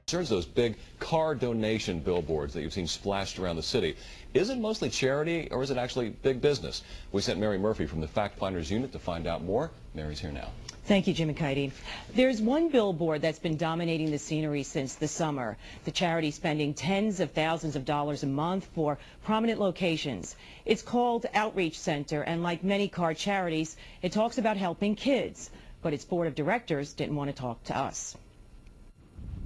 Those big car donation billboards that you've seen splashed around the city. Is it mostly charity or is it actually big business? We sent Mary Murphy from the Fact Finders Unit to find out more. Mary's here now. Thank you, Jim McKighty. There's one billboard that's been dominating the scenery since the summer. The charity spending tens of thousands of dollars a month for prominent locations. It's called Outreach Center, and like many car charities, it talks about helping kids. But its board of directors didn't want to talk to us.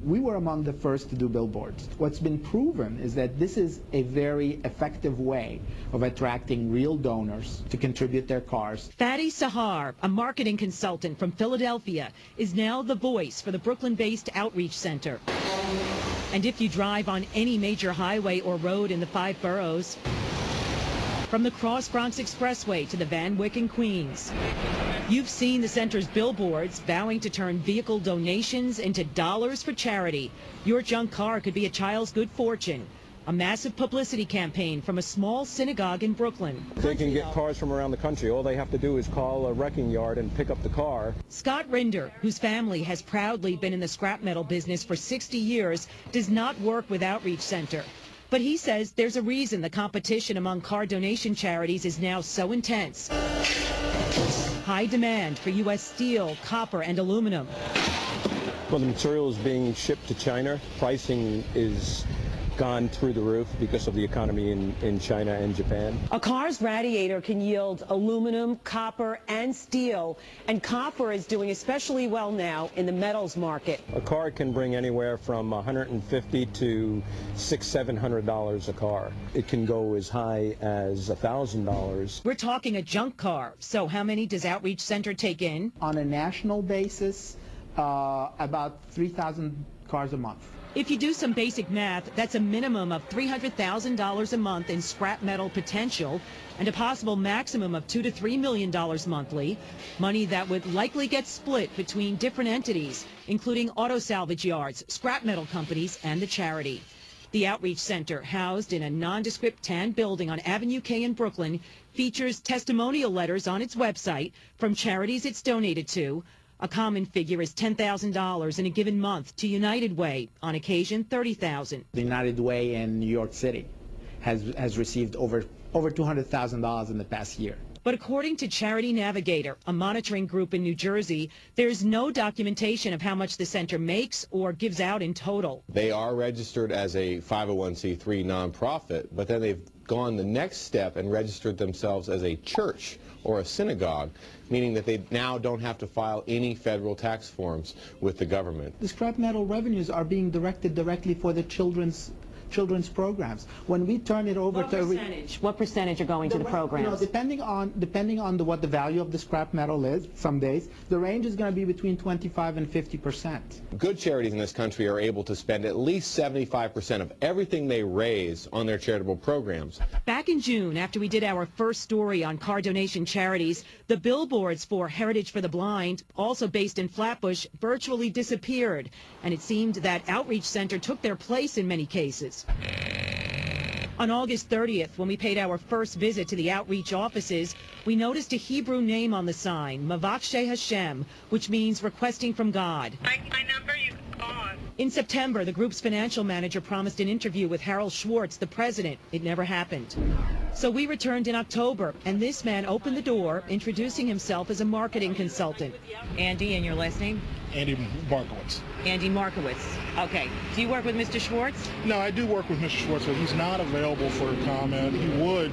We were among the first to do billboards. What's been proven is that this is a very effective way of attracting real donors to contribute their cars. Fadi Sahar, a marketing consultant from Philadelphia, is now the voice for the Brooklyn-based Outreach Center. And if you drive on any major highway or road in the 5 boroughs, from the Cross Bronx Expressway to the Van Wyck in Queens, you've seen the center's billboards vowing to turn vehicle donations into dollars for charity. Your junk car could be a child's good fortune. A massive publicity campaign from a small synagogue in Brooklyn. They can get cars from around the country. All they have to do is call a wrecking yard and pick up the car. Scott Rinder, whose family has proudly been in the scrap metal business for 60 years, does not work with Outreach Center. But he says there's a reason the competition among car donation charities is now so intense. High demand for U.S. steel, copper, and aluminum. Well, the material is being shipped to China. Pricing is gone through the roof because of the economy in China and Japan. A car's radiator can yield aluminum, copper, and steel, and copper is doing especially well now in the metals market. A car can bring anywhere from $150 to $600–700 a car. It can go as high as $1,000. We're talking a junk car. So how many does Outreach Center take in? On a national basis, about 3,000 cars a month. If you do some basic math, that's a minimum of $300,000 a month in scrap metal potential and a possible maximum of $2 to $3 million monthly, money that would likely get split between different entities, including auto salvage yards, scrap metal companies, and the charity. The Outreach Center, housed in a nondescript tan building on Avenue K in Brooklyn, features testimonial letters on its website from charities it's donated to. A common figure is $10,000 in a given month to United Way, on occasion $30,000. The United Way in New York City has received over $200,000 in the past year. But according to Charity Navigator, a monitoring group in New Jersey, there's no documentation of how much the center makes or gives out in total. They are registered as a 501c3 nonprofit, but then they've gone the next step and registered themselves as a church or a synagogue, meaning that they now don't have to file any federal tax forms with the government. The scrap metal revenues are being directed directly for the children's programs. When we turn it over What percentage are going to the programs? You know, depending on what the value of the scrap metal is, some days the range is going to be between 25% and 50%. Good charities in this country are able to spend at least 75% of everything they raise on their charitable programs. Back in June, after we did our first story on car donation charities, the billboards for Heritage for the Blind, also based in Flatbush, virtually disappeared, and it seemed that Outreach Center took their place in many cases. On August 30th, when we paid our first visit to the outreach offices, we noticed a Hebrew name on the sign, Mavakshe Hashem, which means requesting from God. My number, you can call on. In September, the group's financial manager promised an interview with Harold Schwartz, the president. It never happened. So we returned in October, and this man opened the door, introducing himself as a marketing consultant. Andy, and your last name? Andy Markowitz. Andy Markowitz. Okay. Do you work with Mr. Schwartz? No, I do work with Mr. Schwartz, but he's not available for a comment. He would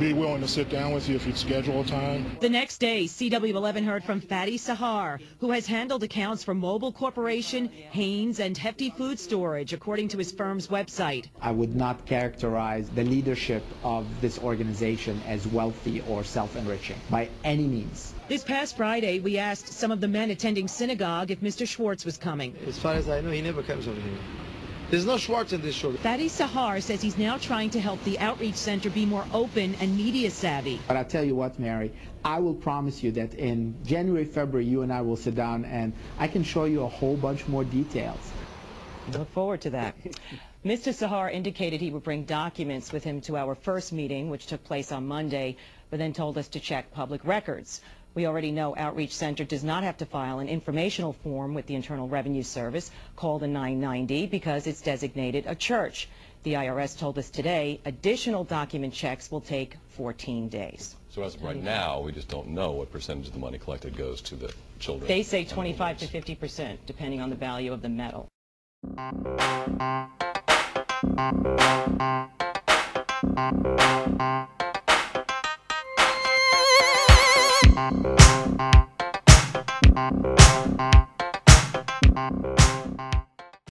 be willing to sit down with you if you'd schedule a time. The next day, CW11 heard from Fadi Sahar, who has handled accounts for Mobil Corporation, Haynes, and Hefty Food Storage, according to his firm's website. I would not characterize the leadership of this organization as wealthy or self-enriching by any means. This past Friday, we asked some of the men attending synagogue if Mr. Schwartz was coming. As far as I know, he never comes over here. There's no Schwartz in this show. Fadi Sahar says he's now trying to help the Outreach Center be more open and media savvy. But I'll tell you what, Mary, I will promise you that in January, February, you and I will sit down and I can show you a whole bunch more details. Look forward to that. Mr. Sahar indicated he would bring documents with him to our first meeting, which took place on Monday, but then told us to check public records. We already know Outreach Center does not have to file an informational form with the Internal Revenue Service called a 990 because it's designated a church. The IRS told us today additional document checks will take 14 days. So as of right now, we just don't know what percentage of the money collected goes to the children. They say 25 to 50%, depending on the value of the metal.